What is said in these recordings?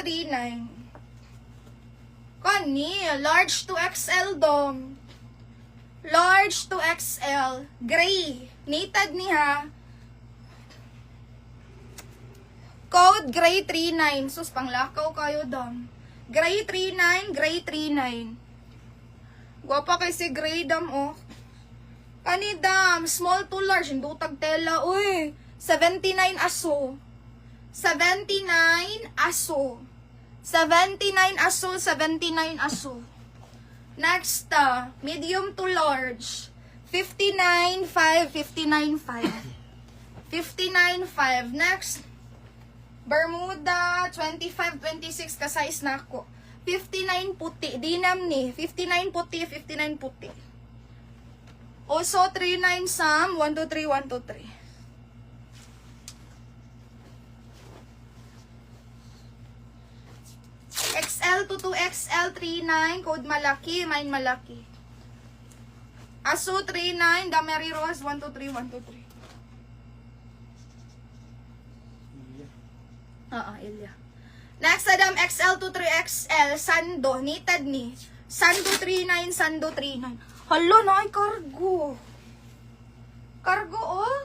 39. Kani, large to XL dom. Large to XL. Gray. Knitted niya. Code gray 39. Sus, panglakaw kayo dam. Gray 39, gray 39. Gwapa kay si gray dam, oh. Kani dam, small to large. Hindutag tela, uy. 79 aso. 79 aso. 79 aso, 79 aso. Next, medium to large. 59.5, 59.5. 59.5. Next, Bermuda, 25, 26 ka size na ako. 59 puti. Dinam ni. 59 puti, 59 puti. Also, 39 Sam, 1, 2, 3, 1, 2, 3. XL to 2XL, 39, code malaki, mine malaki. Aso, 39, Dameri Rose, 1, 2, 3, 1, 2, 3. Ilya. Next, Adam, XL to 3XL, Sando, knitted ni. Sando 39, Sando 39. Hala na, ay cargo. Cargo, oh.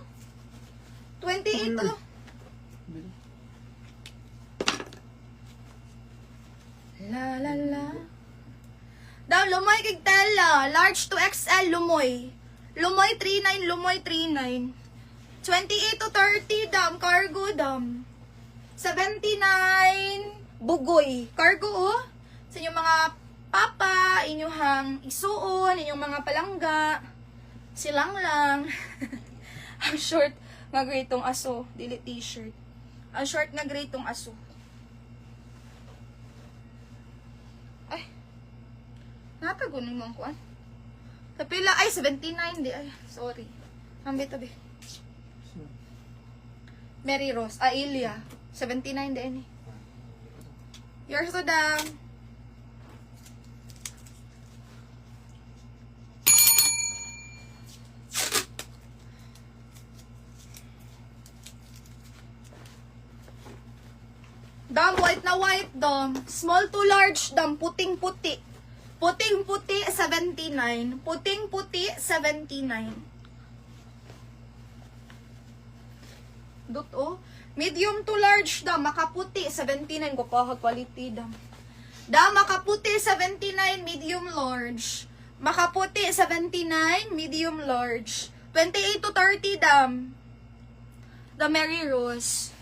28 to. La la la. Daw, lumoy kig tela. Large to XL, lumoy. Lumoy 39, lumoy 39. 28 to 30, dam. Cargo, dam. 79, bugoy. Cargo, oh. Sa inyong mga papa, inyong isuon, inyong mga palangga. Silang lang. Ang short nga gray tong aso. Dili t-shirt. Ang short nga gray tong aso. Ay. Natagunin mo ang kuan. Tapila, ay, 79 di. Ay, sorry. Ambit tabi. Mary Rose. Ilya. 79 di ini. Yours to dam. Dam, white na white, dam. Small to large, dam. Puting-puti. Puting-puti, 79. Puting-puti, 79. Dot, oh. Medium to large, dam. Makaputi, 79. Kupahag quality, dam. Dam, makaputi, 79. Medium large. Makaputi, 79. Medium large. 28 to 30, dam. The Mary Rose.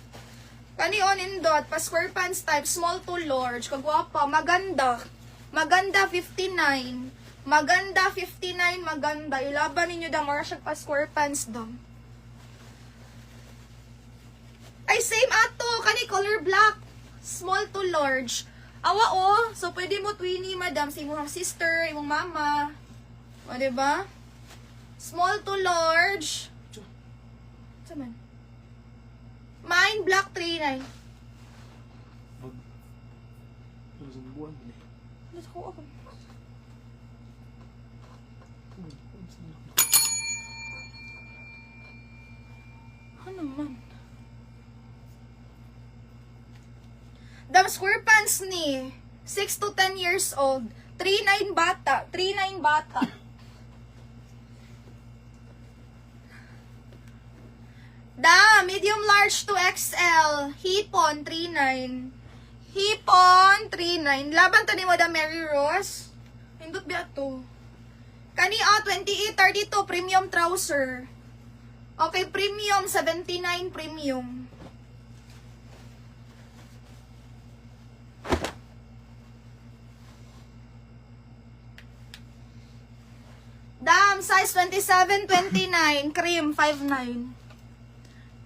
Kani on in dot, pa square pants type, small to large, kagwapa, maganda. Maganda 59. Maganda 59, maganda. Ilaban ninyo da mara siya pa square pants dam. Ay same ato, kani color black. Small to large. Awa oh, so pwede mo twini madam sa imong sister, imong mama. O diba? Small to large. Saman. Mine, black 39. Let's go up. Ano man? Dam square pants ni. 6 to 10 years old. 39 bata. 39 bata. Da, medium large to XL. Hipon, 39. Hipon, 39. Laban to ni mo da Mary Rose. Hindot biya to. Kani, 28, 32, premium trouser. Okay, premium, 79 premium. Dam, size 27, 29. Cream, 5'9".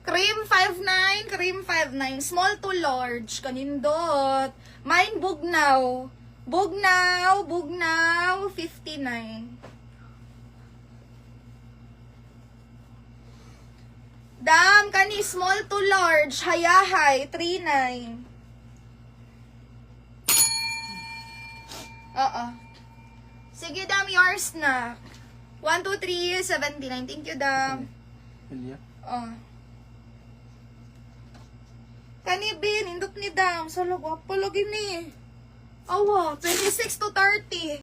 Cream 5'9", cream 5'9", small to large, kanindot. Mine bugnaw. Bugnaw, bugnaw, 59. Dam, kani small to large, hayahay, 39. Sige, dam, yours na. 1, 2, 3, 79. Thank you, dam. Ilya. Kani ni Bin, indot ni Dam. Sa lagwapo lagi ni. Awa, 26 to 30.